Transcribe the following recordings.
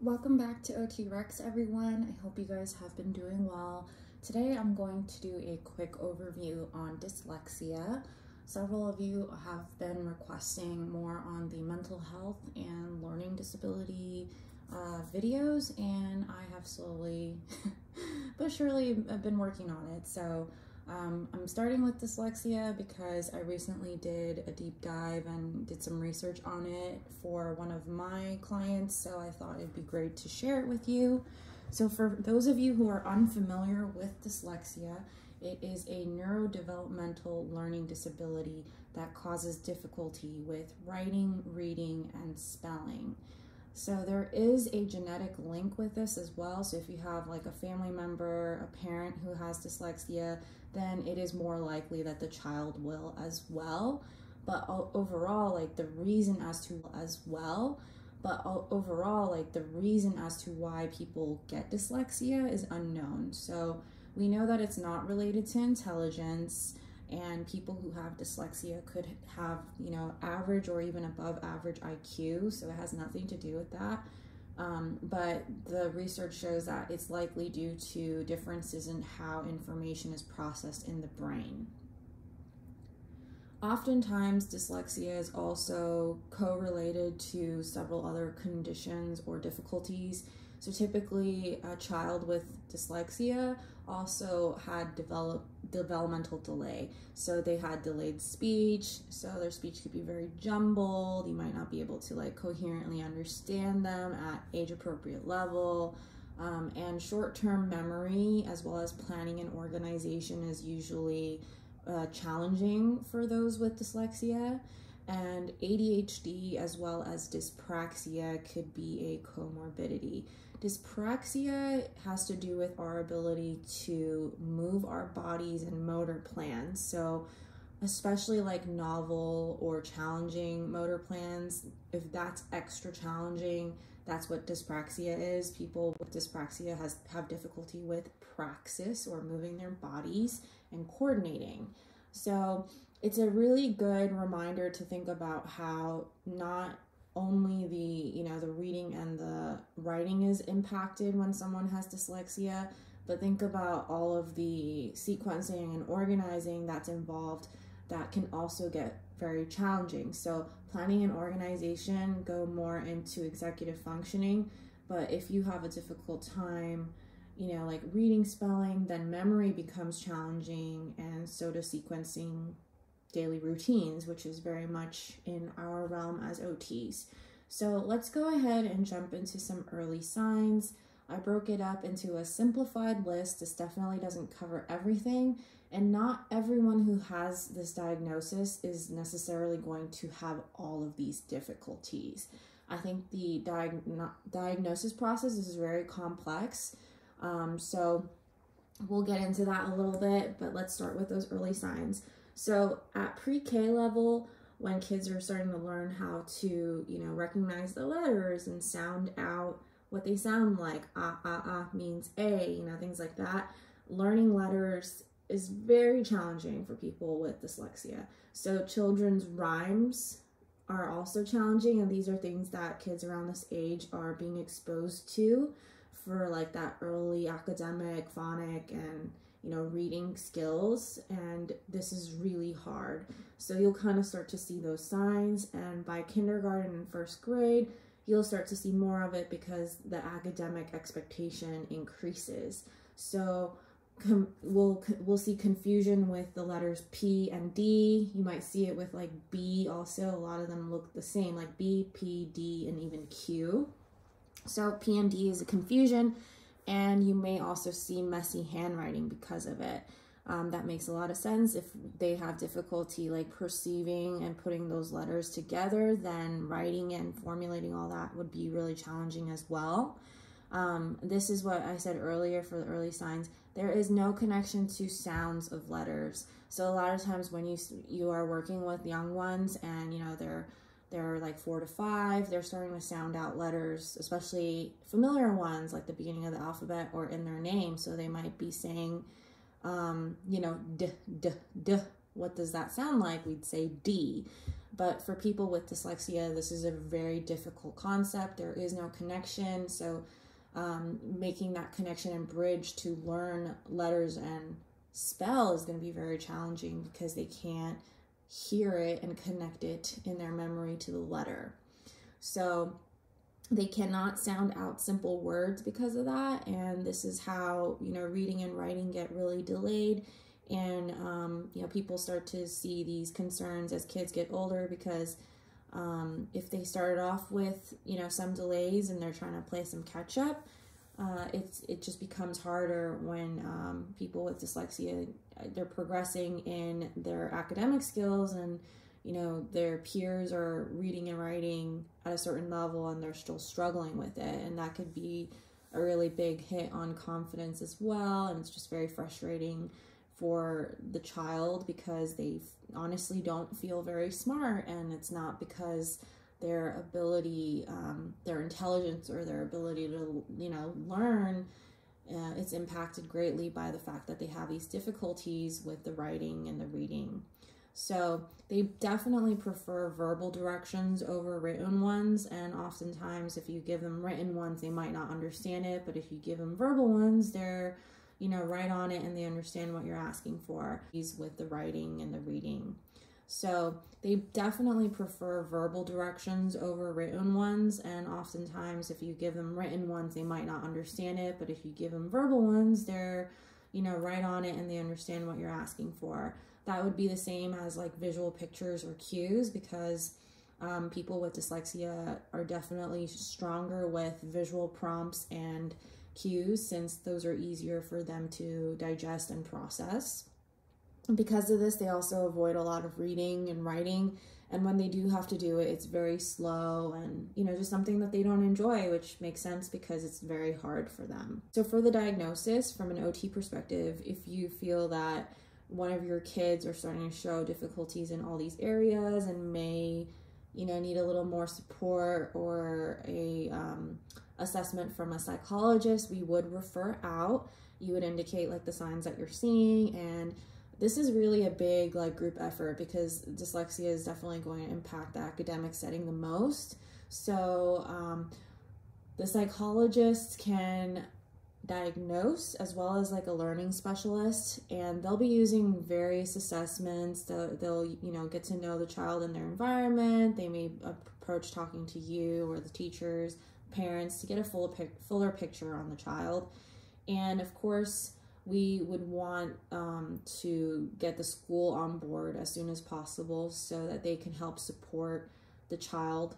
Welcome back to OT Rex, everyone. I hope you guys have been doing well. Today I'm going to do a quick overview on dyslexia. Several of you have been requesting more on the mental health and learning disability videos, and I have slowly but surely been working on it. So I'm starting with dyslexia because I recently did a deep dive and did some research on it for one of my clients, so I thought it'd be great to share it with you. So for those of you who are unfamiliar with dyslexia, it is a neurodevelopmental learning disability that causes difficulty with writing, reading, and spelling. So there is a genetic link with this as well. So if you have like a family member, a parent who has dyslexia, then it is more likely that the child will as well. But overall, like the reason as to why people get dyslexia is unknown. So we know that it's not related to intelligence, and people who have dyslexia could have, average or even above average IQ, so it has nothing to do with that. But the research shows that it's likely due to differences in how information is processed in the brain. Oftentimes, dyslexia is also correlated to several other conditions or difficulties. So typically, a child with dyslexia also had developmental delay. So they had delayed speech, so their speech could be very jumbled. You might not be able to coherently understand them at age-appropriate level. And short-term memory, as well as planning and organization, is usually challenging for those with dyslexia. And ADHD as well as dyspraxia could be a comorbidity. Dyspraxia has to do with our ability to move our bodies and motor plans. So especially like novel or challenging motor plans, if that's extra challenging, that's what dyspraxia is. People with dyspraxia have difficulty with praxis, or moving their bodies and coordinating. So it's a really good reminder to think about how not only the reading and the writing is impacted when someone has dyslexia, but think about all of the sequencing and organizing that's involved that can also get very challenging. So planning and organization go more into executive functioning, but if you have a difficult time like reading, spelling, then memory becomes challenging, and so does sequencing daily routines, which is very much in our realm as OTs. So let's go ahead and jump into some early signs. I broke it up into a simplified list. This definitely doesn't cover everything, and not everyone who has this diagnosis is necessarily going to have all of these difficulties. I think the diagnosis process is very complex. So we'll get into that a little bit, but let's start with those early signs. So at pre-K level, when kids are starting to learn how to, recognize the letters and sound out what they sound like, means A, things like that, learning letters is very challenging for people with dyslexia. So children's rhymes are also challenging, and these are things that kids around this age are being exposed to for that early academic, phonic, and reading skills, and this is really hard. So you'll kind of start to see those signs, and by kindergarten and first grade, you'll start to see more of it because the academic expectation increases. So we'll see confusion with the letters P and D. You might see it with B also. A lot of them look the same, like B, P, D, and even Q. So P and D is a confusion, and you may also see messy handwriting because of it. That makes a lot of sense. If they have difficulty perceiving and putting those letters together, then writing and formulating all that would be really challenging as well. This is what I said earlier for the early signs. There is no connection to sounds of letters. So a lot of times when you are working with young ones and they're like 4 to 5, they're starting to sound out letters, especially familiar ones like the beginning of the alphabet or in their name. So they might be saying, d, d, d. What does that sound like? We'd say D. But for people with dyslexia, this is a very difficult concept. There is no connection. So making that connection and bridge to learn letters and spell is going to be very challenging because they can't hear it and connect it in their memory to the letter. So they cannot sound out simple words because of that, and this is how, you know, reading and writing get really delayed, and you know, people start to see these concerns as kids get older because if they started off with, you know, some delays and they're trying to play some catch up, it just becomes harder when people with dyslexia, they're progressing in their academic skills, and you know, their peers are reading and writing at a certain level and they're still struggling with it, and that could be a really big hit on confidence as well. And it's just very frustrating for the child because they honestly don't feel very smart, and it's not because their ability, their intelligence or their ability to, you know, learn, it's impacted greatly by the fact that they have these difficulties with the writing and the reading. So they definitely prefer verbal directions over written ones, and oftentimes if you give them written ones, they might not understand it, but if you give them verbal ones, they're, you know, right on it and they understand what you're asking for. With the writing and the reading. So they definitely prefer verbal directions over written ones, and oftentimes if you give them written ones, they might not understand it, but if you give them verbal ones, they're, you know, right on it and they understand what you're asking for. That would be the same as like visual pictures or cues, because people with dyslexia are definitely stronger with visual prompts and cues, since those are easier for them to digest and process. Because of this, they also avoid a lot of reading and writing, and when they do have to do it, it's very slow and, you know, just something that they don't enjoy, which makes sense because it's very hard for them. So for the diagnosis, from an OT perspective, if you feel that one of your kids are starting to show difficulties in all these areas and may, you know, need a little more support or a assessment from a psychologist, we would refer out. You would indicate like the signs that you're seeing, and this is really a big like group effort because dyslexia is definitely going to impact the academic setting the most. So the psychologist can diagnose as well as like a learning specialist, and they'll be using various assessments. They'll you know, get to know the child and their environment. They may approach talking to you or the teachers, parents, to get a fuller picture on the child. And of course, we would want to get the school on board as soon as possible so that they can help support the child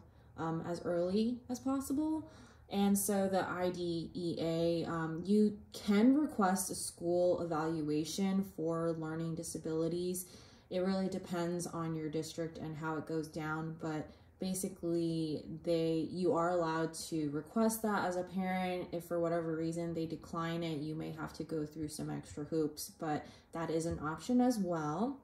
as early as possible. And so the IDEA, you can request a school evaluation for learning disabilities. It really depends on your district and how it goes down, but basically you are allowed to request that as a parent. If for whatever reason they decline it, you may have to go through some extra hoops, but that is an option as well.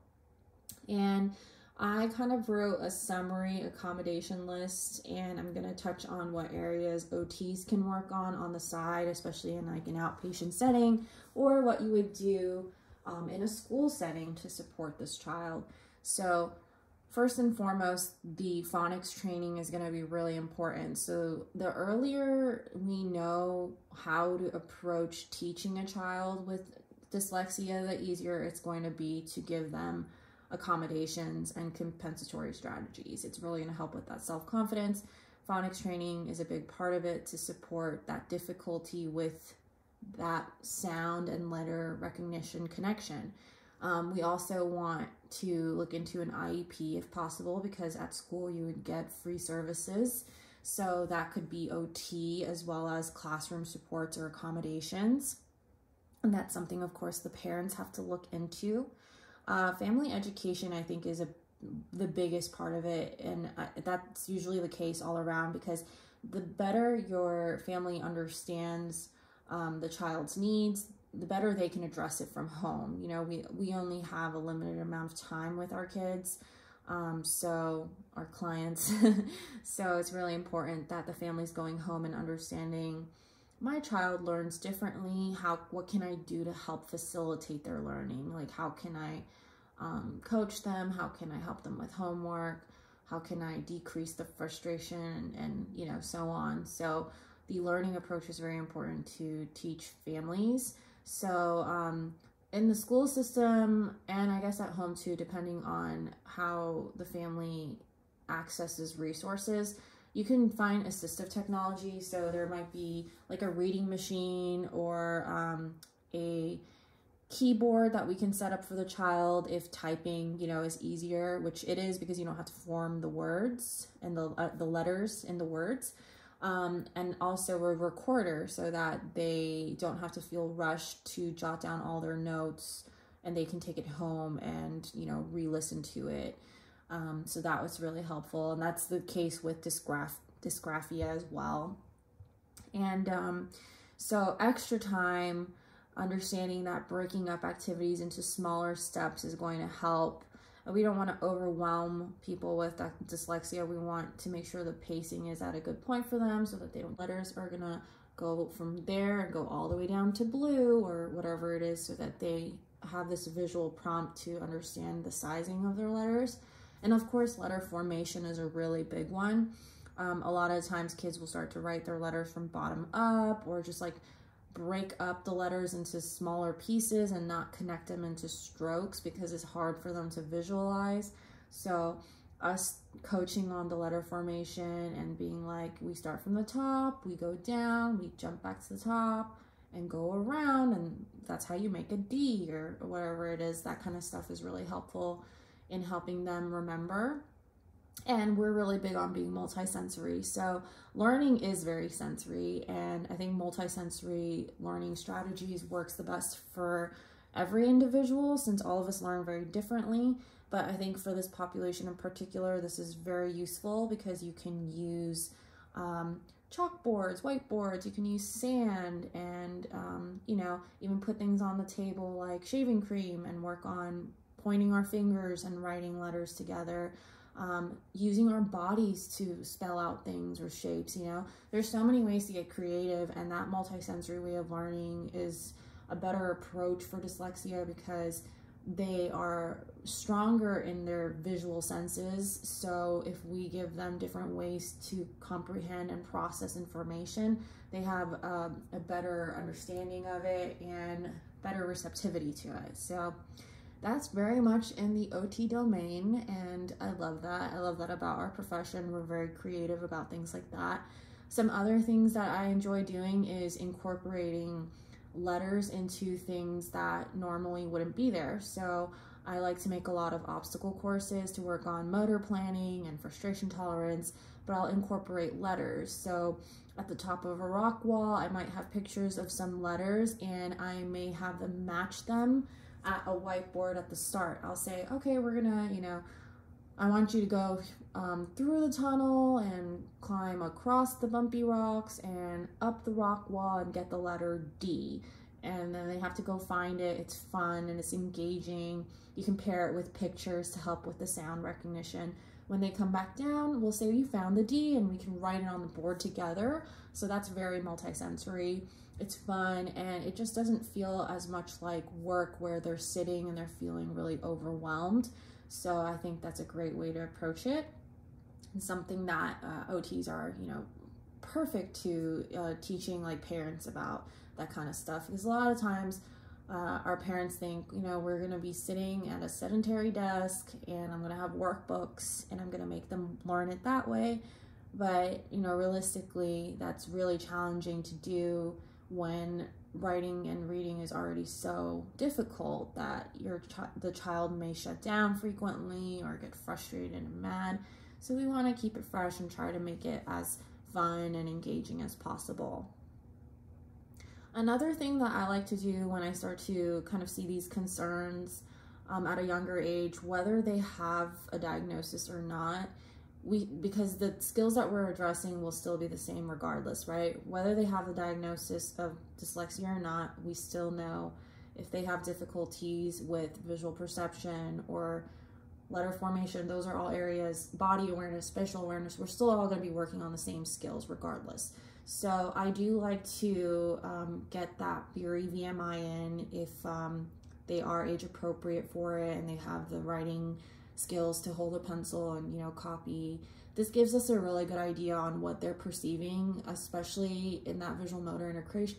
And I kind of wrote a summary accommodation list, and I'm going to touch on what areas OTs can work on the side, especially in like an outpatient setting, or what you would do in a school setting to support this child. So first and foremost, the phonics training is going to be really important. So the earlier we know how to approach teaching a child with dyslexia, the easier it's going to be to give them accommodations and compensatory strategies. It's really going to help with that self-confidence. Phonics training is a big part of it to support that difficulty with that sound and letter recognition connection. We also want to look into an IEP if possible, because at school you would get free services. So that could be OT as well as classroom supports or accommodations. And that's something, of course, the parents have to look into. Family education, I think, is the biggest part of it, and that's usually the case all around, because the better your family understands the child's needs, the better they can address it from home. You know, we only have a limited amount of time with our kids, so our clients, so it's really important that the family's going home and understanding, my child learns differently. What can I do to help facilitate their learning? Like, how can I coach them? How can I help them with homework? how can I decrease the frustration, and you know, so on. So the learning approach is very important to teach families. So in the school system, and I guess at home too, depending on how the family accesses resources, you can find assistive technology. So there might be like a reading machine or a keyboard that we can set up for the child if typing, you know, is easier, which it is, because you don't have to form the words and the letters in the words. And also a recorder, so that they don't have to feel rushed to jot down all their notes, and they can take it home and, you know, re-listen to it. So that was really helpful, and that's the case with dysgraphia as well. And so extra time, understanding that breaking up activities into smaller steps is going to help. We don't want to overwhelm people with dyslexia. We want to make sure the pacing is at a good point for them, so that they don't, letters are gonna go from there and go all the way down to blue or whatever it is, so that they have this visual prompt to understand the sizing of their letters. And of course, letter formation is a really big one. A lot of times kids will start to write their letters from bottom up, or just like break up the letters into smaller pieces and not connect them into strokes, because it's hard for them to visualize. So us coaching on the letter formation and being like, we start from the top, we go down, we jump back to the top and go around, and that's how you make a D or whatever it is. That kind of stuff is really helpful in helping them remember. And we're really big on being multisensory. So learning is very sensory, and I think multisensory learning strategies works the best for every individual, since all of us learn very differently. But I think for this population in particular, this is very useful, because you can use chalkboards, whiteboards, you can use sand, and you know, even put things on the table like shaving cream and work on pointing our fingers and writing letters together. Using our bodies to spell out things or shapes. You know, there's so many ways to get creative, and that multisensory way of learning is a better approach for dyslexia, because they are stronger in their visual senses. So if we give them different ways to comprehend and process information, they have a better understanding of it and better receptivity to it. So that's very much in the OT domain, and I love that. I love that about our profession. We're very creative about things like that. Some other things that I enjoy doing is incorporating letters into things that normally wouldn't be there. So I like to make a lot of obstacle courses to work on motor planning and frustration tolerance, but I'll incorporate letters. So at the top of a rock wall, I might have pictures of some letters, and I may have them match them at a whiteboard at the start. I'll say, okay, we're gonna, you know, I want you to go through the tunnel and climb across the bumpy rocks and up the rock wall and get the letter D. And then they have to go find it. It's fun and it's engaging. You can pair it with pictures to help with the sound recognition. When they come back down, we'll say you found the D, and we can write it on the board together. So that's very multisensory. It's fun, and it just doesn't feel as much like work where they're sitting and they're feeling really overwhelmed. So I think that's a great way to approach it, and something that OTs are, you know, perfect to teaching like parents about that kind of stuff, because a lot of times our parents think, you know, we're gonna be sitting at a sedentary desk and I'm gonna have workbooks and I'm gonna make them learn it that way. But, you know, realistically, that's really challenging to do when writing and reading is already so difficult that the child may shut down frequently or get frustrated and mad. So we want to keep it fresh and try to make it as fun and engaging as possible. Another thing that I like to do when I start to kind of see these concerns at a younger age, whether they have a diagnosis or not, because the skills that we're addressing will still be the same regardless, right? Whether they have the diagnosis of dyslexia or not, we still know if they have difficulties with visual perception or letter formation. Those are all areas, body awareness, spatial awareness, we're still all going to be working on the same skills regardless. So I do like to get that Bury VMI in if they are age appropriate for it and they have the writing skills to hold a pencil and, you know, copy. This gives us a really good idea on what they're perceiving, especially in that visual motor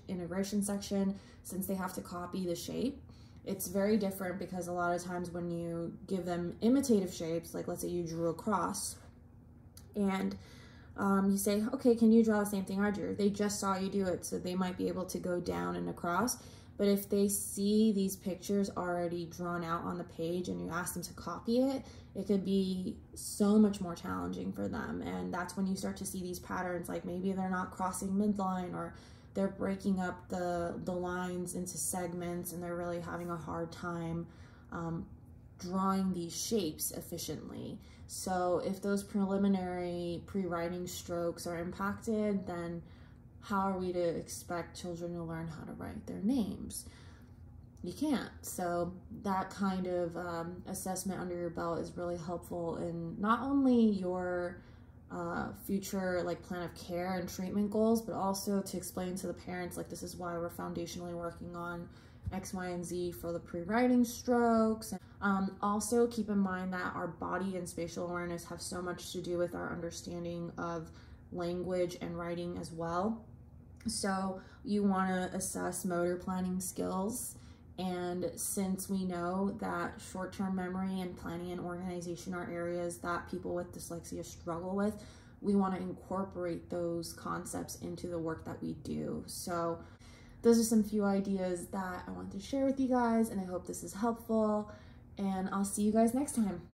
integration section, since they have to copy the shape. It's very different because a lot of times when you give them imitative shapes, like let's say you drew a cross, and you say, okay, can you draw the same thing I drew? They just saw you do it, so they might be able to go down and across. But if they see these pictures already drawn out on the page and you ask them to copy it, it could be so much more challenging for them. And that's when you start to see these patterns, like maybe they're not crossing midline, or they're breaking up the lines into segments, and they're really having a hard time drawing these shapes efficiently. So if those preliminary pre-writing strokes are impacted, then how are we to expect children to learn how to write their names? You can't. So that kind of assessment under your belt is really helpful in not only your future like plan of care and treatment goals, but also to explain to the parents, like, this is why we're foundationally working on X, Y, and Z for the pre-writing strokes. Also keep in mind that our body and spatial awareness have so much to do with our understanding of language and writing as well. So you want to assess motor planning skills, and since we know that short-term memory and planning and organization are areas that people with dyslexia struggle with, we want to incorporate those concepts into the work that we do. So those are some few ideas that I want to share with you guys, and I hope this is helpful, and I'll see you guys next time.